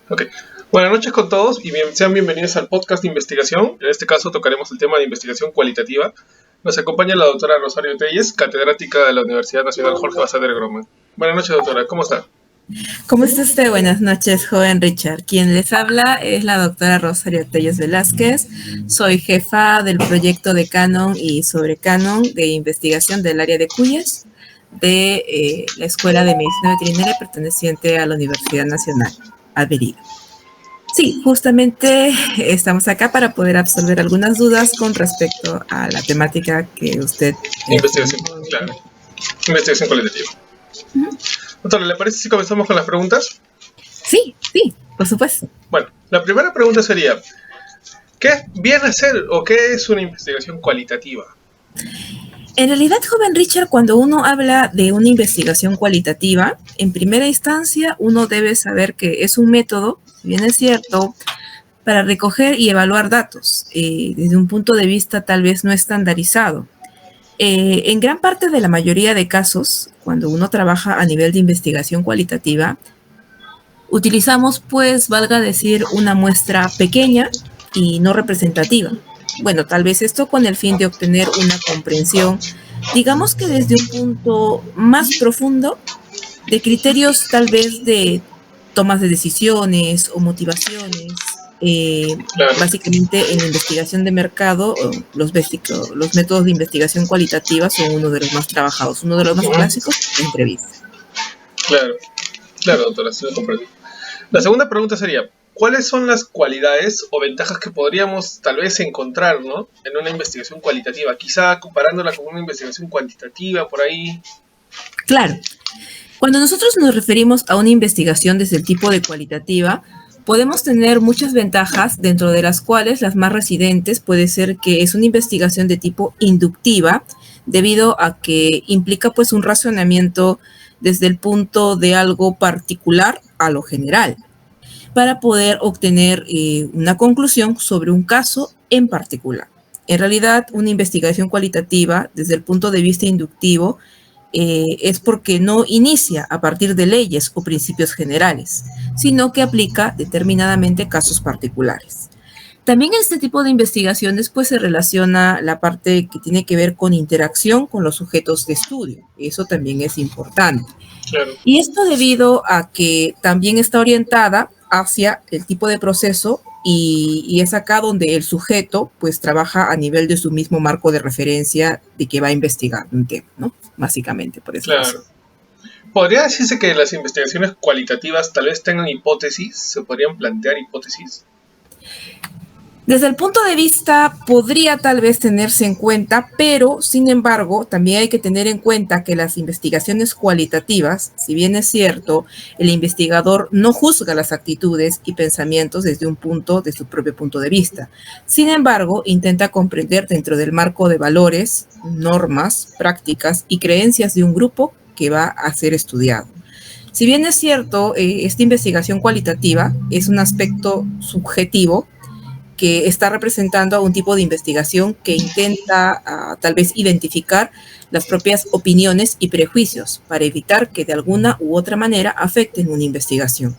Ok. Buenas noches con todos y sean bienvenidos al podcast de investigación. En este caso tocaremos el tema de investigación cualitativa. Nos acompaña la doctora Rosario Telles, catedrática de la Universidad Nacional Jorge Basadre Groman. Buenas noches, doctora. ¿Cómo está? ¿Cómo está usted? Buenas noches, joven Richard. Quien les habla es la doctora Rosario Telles Velázquez. Soy jefa del proyecto de Canon y sobre Canon de investigación del área de Cuyes de la Escuela de Medicina Veterinaria perteneciente a la Universidad Nacional Avenida. Sí, justamente estamos acá para poder absolver algunas dudas con respecto a la temática que usted... Investigación, claro. Investigación cualitativa. Doctora, ¿le parece si comenzamos con las preguntas? Sí, por supuesto. Bueno, la primera pregunta sería, ¿qué viene a ser o qué es una investigación cualitativa? En realidad, joven Richard, cuando uno habla de una investigación cualitativa, en primera instancia uno debe saber que es un método, si bien es cierto, para recoger y evaluar datos desde un punto de vista tal vez no estandarizado. En gran parte de la mayoría de casos, cuando uno trabaja a nivel de investigación cualitativa, utilizamos, pues, valga decir, una muestra pequeña y no representativa. Bueno, tal vez esto con el fin de obtener una comprensión, digamos que desde un punto más profundo, de criterios tal vez de tomas de decisiones o motivaciones. Claro. Básicamente en la investigación de mercado, los métodos de investigación cualitativa son uno de los más trabajados, uno de los más clásicos, la entrevista. Claro, doctora, sí lo comprendo. La segunda pregunta sería, ¿cuáles son las cualidades o ventajas que podríamos tal vez encontrar, ¿no?, en una investigación cualitativa? Quizá comparándola con una investigación cuantitativa por ahí. Claro. Cuando nosotros nos referimos a una investigación desde el tipo de cualitativa, podemos tener muchas ventajas, dentro de las cuales las más residentes puede ser que es una investigación de tipo inductiva, debido a que implica pues un razonamiento desde el punto de algo particular a lo general, para poder obtener una conclusión sobre un caso en particular. En realidad, una investigación cualitativa, desde el punto de vista inductivo, es porque no inicia a partir de leyes o principios generales, sino que aplica determinadamente casos particulares. También en este tipo de investigaciones pues se relaciona la parte que tiene que ver con interacción con los sujetos de estudio. Eso también es importante. Claro. Y esto debido a que también está orientada hacia el tipo de proceso y es acá donde el sujeto pues trabaja a nivel de su mismo marco de referencia de que va a investigar un tema, ¿no? Básicamente, por eso. Claro. ¿Podría decirse que las investigaciones cualitativas tal vez tengan hipótesis? ¿Se podrían plantear hipótesis? Desde el punto de vista podría tal vez tenerse en cuenta, pero sin embargo también hay que tener en cuenta que las investigaciones cualitativas, si bien es cierto, el investigador no juzga las actitudes y pensamientos desde su propio punto de vista. Sin embargo, intenta comprender dentro del marco de valores, normas, prácticas y creencias de un grupo que va a ser estudiado. Si bien es cierto, esta investigación cualitativa es un aspecto subjetivo, que está representando a un tipo de investigación que intenta tal vez identificar las propias opiniones y prejuicios para evitar que de alguna u otra manera afecten una investigación.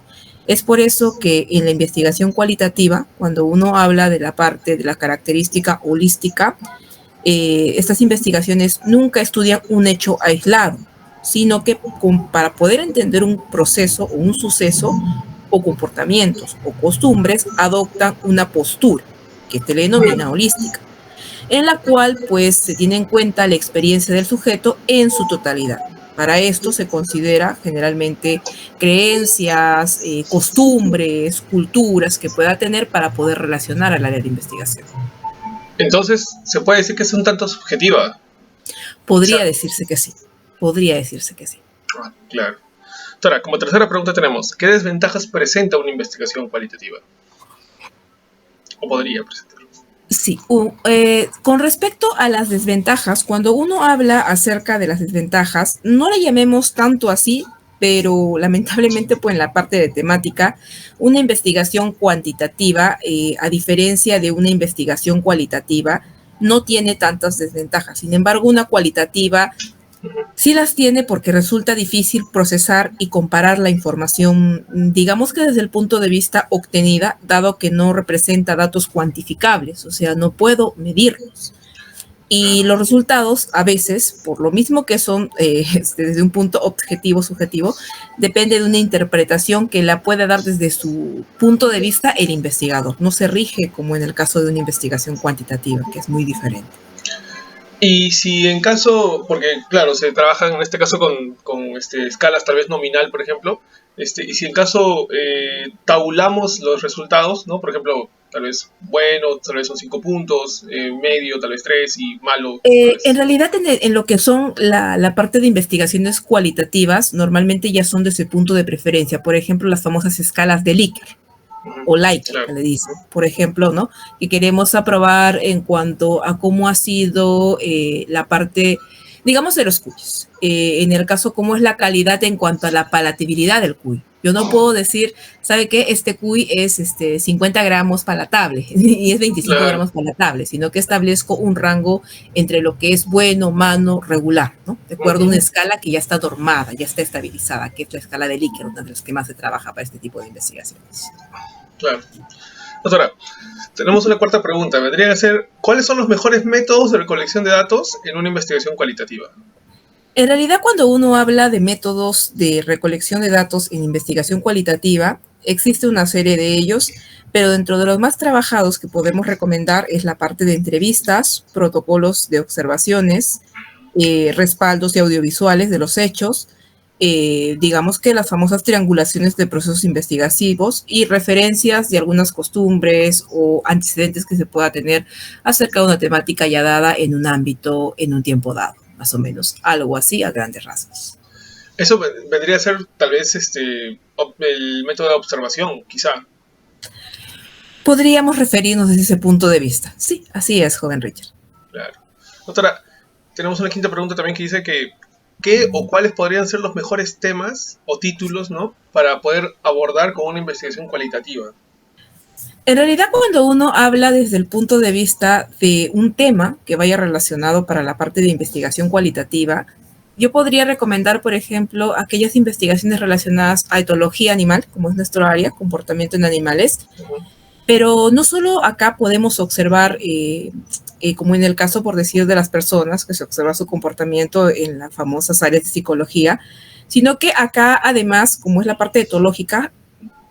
Es por eso que en la investigación cualitativa, cuando uno habla de la parte de la característica holística, estas investigaciones nunca estudian un hecho aislado, sino que para poder entender un proceso o un suceso, o comportamientos o costumbres, adoptan una postura que se le denomina holística, en la cual pues se tiene en cuenta la experiencia del sujeto en su totalidad. Para esto se considera generalmente creencias, costumbres, culturas que pueda tener para poder relacionar al área de investigación. Entonces, ¿se puede decir que es un tanto subjetiva? Podría decirse que sí. Podría decirse que sí. Claro. Ahora, como tercera pregunta tenemos, ¿qué desventajas presenta una investigación cualitativa? ¿O podría presentar? Sí, con respecto a las desventajas, cuando uno habla acerca de las desventajas, no le llamemos tanto así, pero lamentablemente pues en la parte de temática, una investigación cuantitativa, a diferencia de una investigación cualitativa, no tiene tantas desventajas. Sin embargo, una cualitativa Sí las tiene porque resulta difícil procesar y comparar la información, digamos que desde el punto de vista obtenida, dado que no representa datos cuantificables, o sea, no puedo medirlos. Y los resultados, a veces, por lo mismo que son desde un punto objetivo, subjetivo, depende de una interpretación que la puede dar desde su punto de vista el investigador. No se rige como en el caso de una investigación cuantitativa, que es muy diferente. Y si en caso, porque claro, se trabaja en este caso con escalas tal vez nominal, por ejemplo, y si en caso tabulamos los resultados, ¿no? Por ejemplo, tal vez bueno, tal vez son 5 puntos, medio, tal vez 3 y malo. En realidad, en lo que son la parte de investigaciones cualitativas, normalmente ya son de ese punto de preferencia. Por ejemplo, las famosas escalas de Likert o Likert, claro, que le dicen, por ejemplo, ¿no? Que queremos aprobar en cuanto a cómo ha sido la parte, digamos, de los cuyes. En el caso, cómo es la calidad en cuanto a la palatabilidad del cuy. Yo no puedo decir, ¿sabe qué? Este cuy es 50 gramos palatable y es 25 claro, gramos palatable, sino que establezco un rango entre lo que es bueno, malo, regular, ¿no? De acuerdo a una escala que ya está normada, ya está estabilizada, que es la escala de Likert, una de las que más se trabaja para este tipo de investigaciones. Claro. Doctora, tenemos una cuarta pregunta. Vendría a ser, ¿cuáles son los mejores métodos de recolección de datos en una investigación cualitativa? En realidad, cuando uno habla de métodos de recolección de datos en investigación cualitativa, existe una serie de ellos, pero dentro de los más trabajados que podemos recomendar es la parte de entrevistas, protocolos de observaciones, respaldos y audiovisuales de los hechos, digamos que las famosas triangulaciones de procesos investigativos y referencias de algunas costumbres o antecedentes que se pueda tener acerca de una temática ya dada en un ámbito, en un tiempo dado. Más o menos, algo así a grandes rasgos. Eso vendría a ser tal vez el método de observación, quizá. Podríamos referirnos desde ese punto de vista. Sí, así es, joven Richard. Claro. Doctora, tenemos una quinta pregunta también que dice que ¿qué o cuáles podrían ser los mejores temas o títulos, ¿no?, para poder abordar con una investigación cualitativa? En realidad, cuando uno habla desde el punto de vista de un tema que vaya relacionado para la parte de investigación cualitativa, yo podría recomendar, por ejemplo, aquellas investigaciones relacionadas a etología animal, como es nuestro área, comportamiento en animales. Pero no solo acá podemos observar, como en el caso, por decir, de las personas, que se observa su comportamiento en las famosas áreas de psicología, sino que acá, además, como es la parte etológica,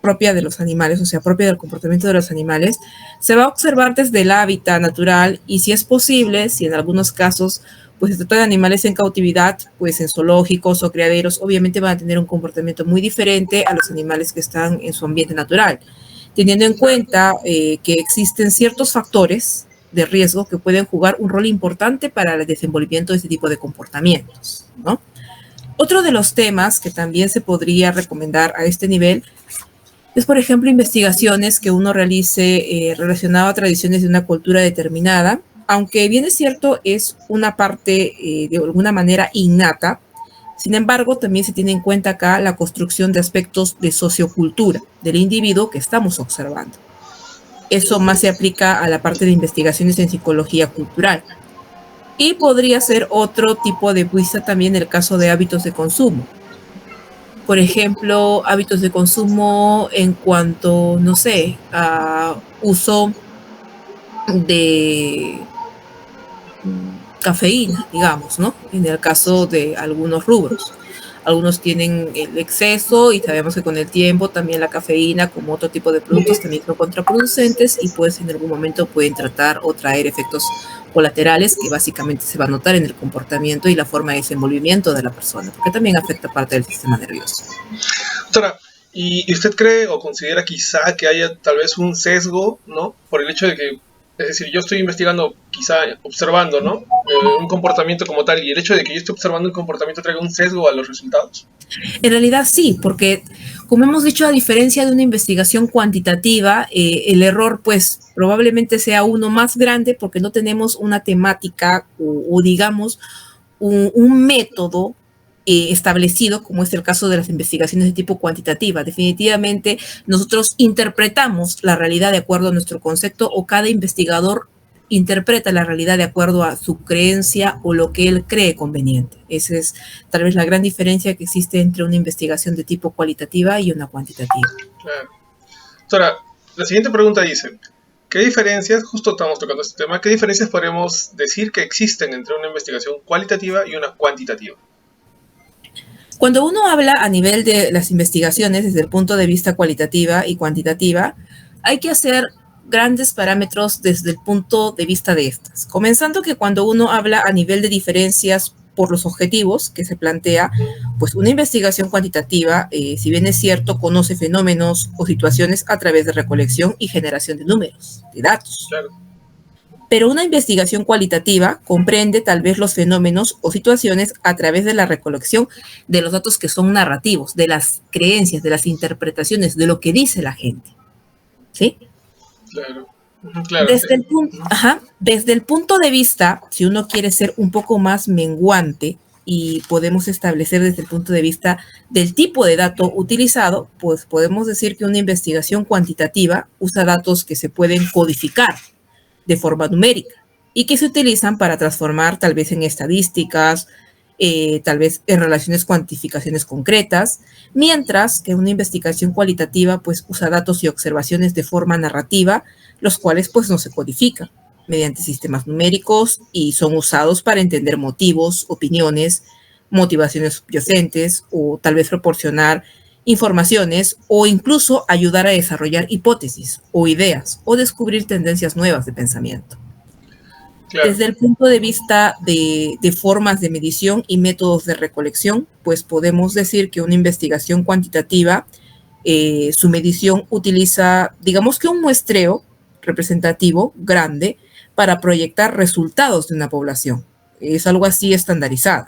propia de los animales, o sea, propia del comportamiento de los animales, se va a observar desde el hábitat natural y si es posible, si en algunos casos pues se trata de animales en cautividad, pues en zoológicos o criaderos, obviamente van a tener un comportamiento muy diferente a los animales que están en su ambiente natural, teniendo en cuenta que existen ciertos factores de riesgo que pueden jugar un rol importante para el desenvolvimiento de este tipo de comportamientos, ¿no? Otro de los temas que también se podría recomendar a este nivel es, por ejemplo, investigaciones que uno realice relacionado a tradiciones de una cultura determinada, aunque bien es cierto, es una parte de alguna manera innata. Sin embargo, también se tiene en cuenta acá la construcción de aspectos de sociocultura del individuo que estamos observando. Eso más se aplica a la parte de investigaciones en psicología cultural. Y podría ser otro tipo de vista también el caso de hábitos de consumo. Por ejemplo, hábitos de consumo en cuanto, no sé, a uso de cafeína, digamos, ¿no? En el caso de algunos rubros. Algunos tienen el exceso y sabemos que con el tiempo también la cafeína, como otro tipo de productos, también son contraproducentes y pues en algún momento pueden tratar o traer efectos colaterales que básicamente se va a notar en el comportamiento y la forma de desenvolvimiento de la persona, porque también afecta parte del sistema nervioso. Doctora, ¿y usted cree o considera quizá que haya tal vez un sesgo, ¿no?, por el hecho de que, es decir, yo estoy investigando, quizá observando, ¿no?, un comportamiento como tal, y el hecho de que yo esté observando un comportamiento traiga un sesgo a los resultados? En realidad sí, porque como hemos dicho, a diferencia de una investigación cuantitativa, el error pues probablemente sea uno más grande porque no tenemos una temática o digamos un método establecido, como es el caso de las investigaciones de tipo cuantitativa. Definitivamente nosotros interpretamos la realidad de acuerdo a nuestro concepto o cada investigador interpreta la realidad de acuerdo a su creencia o lo que él cree conveniente. Esa es tal vez la gran diferencia que existe entre una investigación de tipo cualitativa y una cuantitativa. Claro. Doctora, la siguiente pregunta dice, ¿qué diferencias, justo estamos tocando este tema, qué diferencias podemos decir que existen entre una investigación cualitativa y una cuantitativa? Cuando uno habla a nivel de las investigaciones desde el punto de vista cualitativa y cuantitativa, hay que hacer grandes parámetros desde el punto de vista de estas. Comenzando que cuando uno habla a nivel de diferencias por los objetivos que se plantea, pues una investigación cuantitativa, si bien es cierto, conoce fenómenos o situaciones a través de recolección y generación de números, de datos. Claro. Pero una investigación cualitativa comprende tal vez los fenómenos o situaciones a través de la recolección de los datos que son narrativos, de las creencias, de las interpretaciones, de lo que dice la gente. ¿Sí? Claro. Claro. Desde el punto de vista, si uno quiere ser un poco más menguante y podemos establecer desde el punto de vista del tipo de dato utilizado, pues podemos decir que una investigación cuantitativa usa datos que se pueden codificar de forma numérica y que se utilizan para transformar tal vez en estadísticas, tal vez en relaciones cuantificaciones concretas, mientras que una investigación cualitativa pues usa datos y observaciones de forma narrativa, los cuales pues no se codifican mediante sistemas numéricos y son usados para entender motivos, opiniones, motivaciones subyacentes o tal vez proporcionar informaciones o incluso ayudar a desarrollar hipótesis o ideas o descubrir tendencias nuevas de pensamiento. Claro. Desde el punto de vista de formas de medición y métodos de recolección, pues podemos decir que una investigación cuantitativa, su medición utiliza, digamos que un muestreo representativo grande para proyectar resultados de una población. Es algo así estandarizado.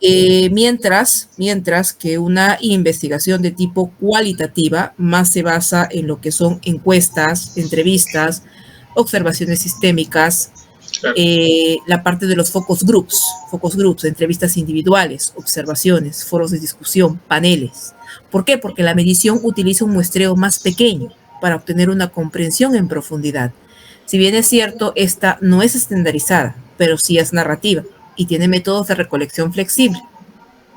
Mientras que una investigación de tipo cualitativa más se basa en lo que son encuestas, entrevistas, observaciones sistémicas, claro. La parte de los focus groups, entrevistas individuales, observaciones, foros de discusión, paneles. ¿Por qué? Porque la medición utiliza un muestreo más pequeño para obtener una comprensión en profundidad. Si bien es cierto, esta no es estandarizada, pero sí es narrativa y tiene métodos de recolección flexible,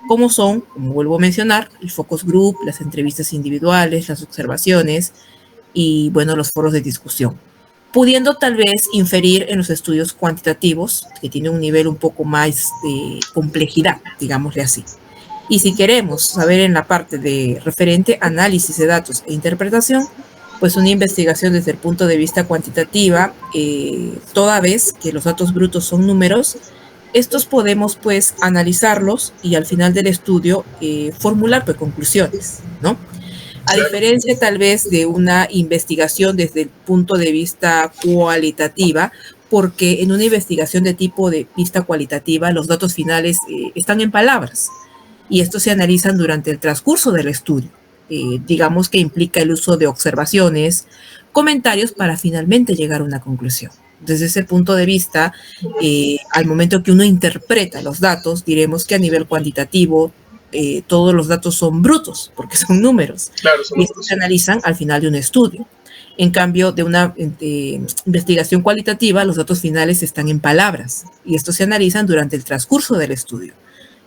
como son, como vuelvo a mencionar, el focus group, las entrevistas individuales, las observaciones y, bueno, los foros de discusión, pudiendo tal vez inferir en los estudios cuantitativos, que tienen un nivel un poco más de complejidad, digámosle así. Y si queremos saber en la parte de referente análisis de datos e interpretación, pues una investigación desde el punto de vista cuantitativa, toda vez que los datos brutos son números, estos podemos pues analizarlos y al final del estudio formular pues conclusiones, ¿no? A diferencia tal vez de una investigación desde el punto de vista cualitativa, porque en una investigación de tipo de vista cualitativa los datos finales están en palabras y estos se analizan durante el transcurso del estudio. Digamos que implica el uso de observaciones, comentarios para finalmente llegar a una conclusión. Desde ese punto de vista, al momento que uno interpreta los datos, diremos que a nivel cuantitativo todos los datos son brutos, porque son números, claro, son y estos se analizan al final de un estudio. En cambio, de una investigación cualitativa, los datos finales están en palabras, y estos se analizan durante el transcurso del estudio,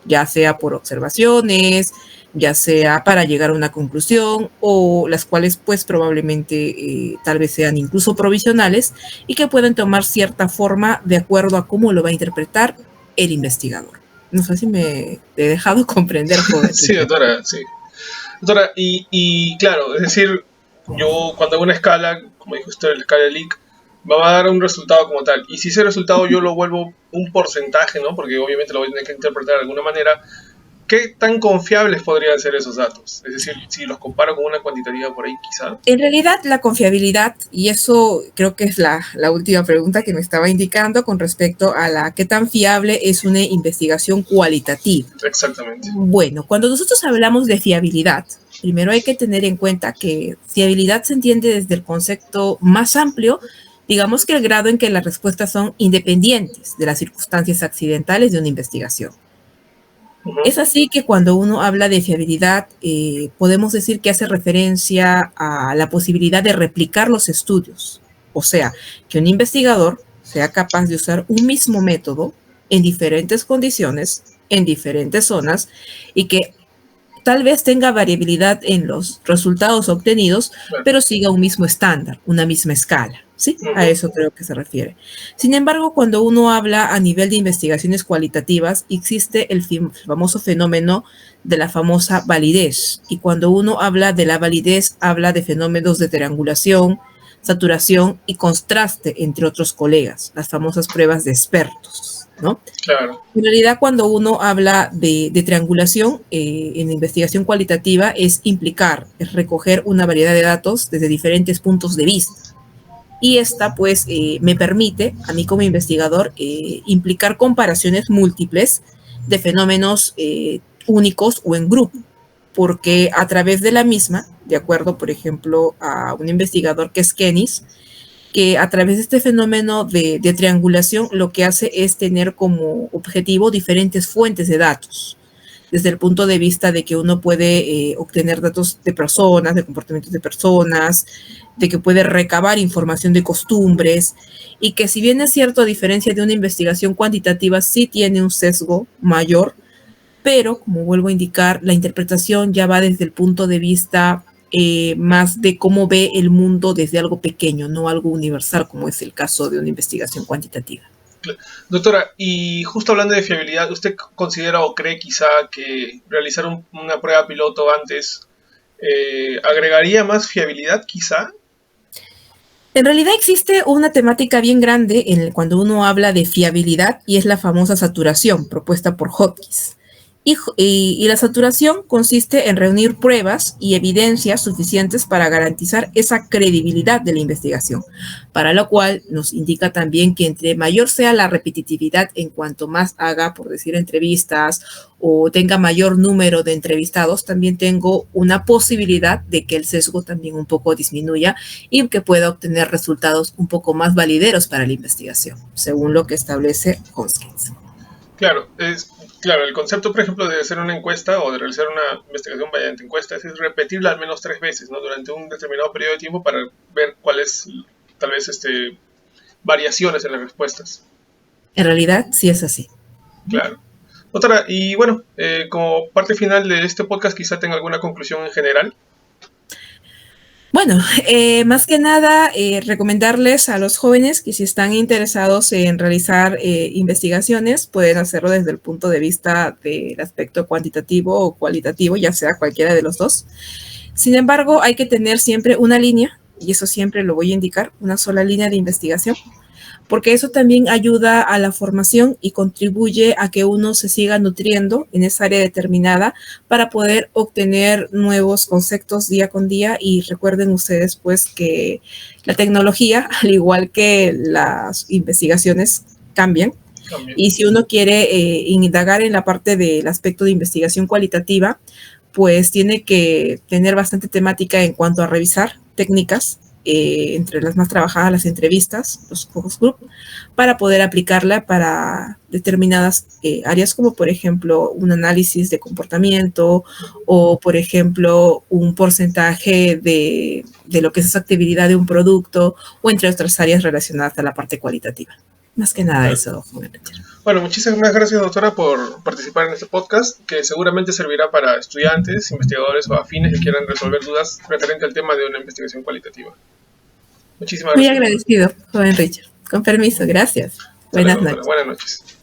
ya sea por observaciones, ya sea para llegar a una conclusión, o las cuales pues probablemente tal vez sean incluso provisionales y que pueden tomar cierta forma de acuerdo a cómo lo va a interpretar el investigador. No sé si me he dejado comprender. Sí, doctora, sí. Doctora, y claro, es decir, yo cuando hago una escala, como dijo usted, la escala de Likert, me va a dar un resultado como tal. Y si ese resultado yo lo vuelvo un porcentaje, ¿no? Porque obviamente lo voy a tener que interpretar de alguna manera. ¿Qué tan confiables podrían ser esos datos? Es decir, si los comparo con una cuantitativa por ahí, quizá. En realidad, la confiabilidad, y eso creo que es la última pregunta que me estaba indicando con respecto a la qué tan fiable es una investigación cualitativa. Exactamente. Bueno, cuando nosotros hablamos de fiabilidad, primero hay que tener en cuenta que fiabilidad se entiende desde el concepto más amplio. Digamos que el grado en que las respuestas son independientes de las circunstancias accidentales de una investigación. Es así que cuando uno habla de fiabilidad, podemos decir que hace referencia a la posibilidad de replicar los estudios O sea, que un investigador sea capaz de usar un mismo método en diferentes condiciones, en diferentes zonas, y que tal vez tenga variabilidad en los resultados obtenidos, pero siga un mismo estándar, una misma escala. ¿Sí? A eso creo que se refiere. Sin embargo, cuando uno habla a nivel de investigaciones cualitativas, existe el famoso fenómeno de la famosa validez. Y cuando uno habla de la validez, habla de fenómenos de triangulación, saturación y contraste entre otros colegas, las famosas pruebas de expertos, ¿no? Claro. En realidad, cuando uno habla de triangulación en investigación cualitativa, es recoger una variedad de datos desde diferentes puntos de vista. Y esta, pues, me permite, a mí como investigador, implicar comparaciones múltiples de fenómenos únicos o en grupo, porque a través de la misma, de acuerdo, por ejemplo, a un investigador que es Kenis, que a través de este fenómeno de triangulación lo que hace es tener como objetivo diferentes fuentes de datos, desde el punto de vista de que uno puede obtener datos de personas, de comportamientos de personas, de que puede recabar información de costumbres, y que si bien es cierto, a diferencia de una investigación cuantitativa, sí tiene un sesgo mayor, pero, como vuelvo a indicar, la interpretación ya va desde el punto de vista más de cómo ve el mundo desde algo pequeño, no algo universal, como es el caso de una investigación cuantitativa. Doctora, y justo hablando de fiabilidad, ¿usted considera o cree quizá que realizar una prueba piloto antes agregaría más fiabilidad quizá? En realidad existe una temática bien grande cuando uno habla de fiabilidad, y es la famosa saturación propuesta por Hopkins. Y la saturación consiste en reunir pruebas y evidencias suficientes para garantizar esa credibilidad de la investigación, para lo cual nos indica también que entre mayor sea la repetitividad en cuanto más haga, por decir, entrevistas o tenga mayor número de entrevistados, también tengo una posibilidad de que el sesgo también un poco disminuya y que pueda obtener resultados un poco más valideros para la investigación, según lo que establece Hopkins. Claro, el concepto, por ejemplo, de hacer una encuesta o de realizar una investigación mediante encuestas es repetirla al menos 3 veces, ¿no? Durante un determinado periodo de tiempo para ver cuáles, tal vez, variaciones en las respuestas. En realidad, sí es así. Claro. Doctora, y bueno, como parte final de este podcast, quizá tenga alguna conclusión en general. Bueno, más que nada, recomendarles a los jóvenes que si están interesados en realizar investigaciones, pueden hacerlo desde el punto de vista del aspecto cuantitativo o cualitativo, ya sea cualquiera de los dos. Sin embargo, hay que tener siempre una línea, y eso siempre lo voy a indicar, una sola línea de investigación, porque eso también ayuda a la formación y contribuye a que uno se siga nutriendo en esa área determinada para poder obtener nuevos conceptos día con día. Y recuerden ustedes, pues, que la tecnología, al igual que las investigaciones, cambian. Y si uno quiere indagar en la parte del aspecto de investigación cualitativa, pues tiene que tener bastante temática en cuanto a revisar técnicas, entre las más trabajadas, las entrevistas, los focus group, para poder aplicarla para determinadas áreas, como por ejemplo un análisis de comportamiento o por ejemplo un porcentaje de lo que es actividad de un producto, o entre otras áreas relacionadas a la parte cualitativa. Más que nada eso, joven Richard. Bueno, muchísimas gracias, doctora, por participar en este podcast, que seguramente servirá para estudiantes, investigadores o afines que quieran resolver dudas referente al tema de una investigación cualitativa. Muchísimas gracias. Muy agradecido, joven Richard. Con permiso, gracias. Buenas noches. Buenas noches.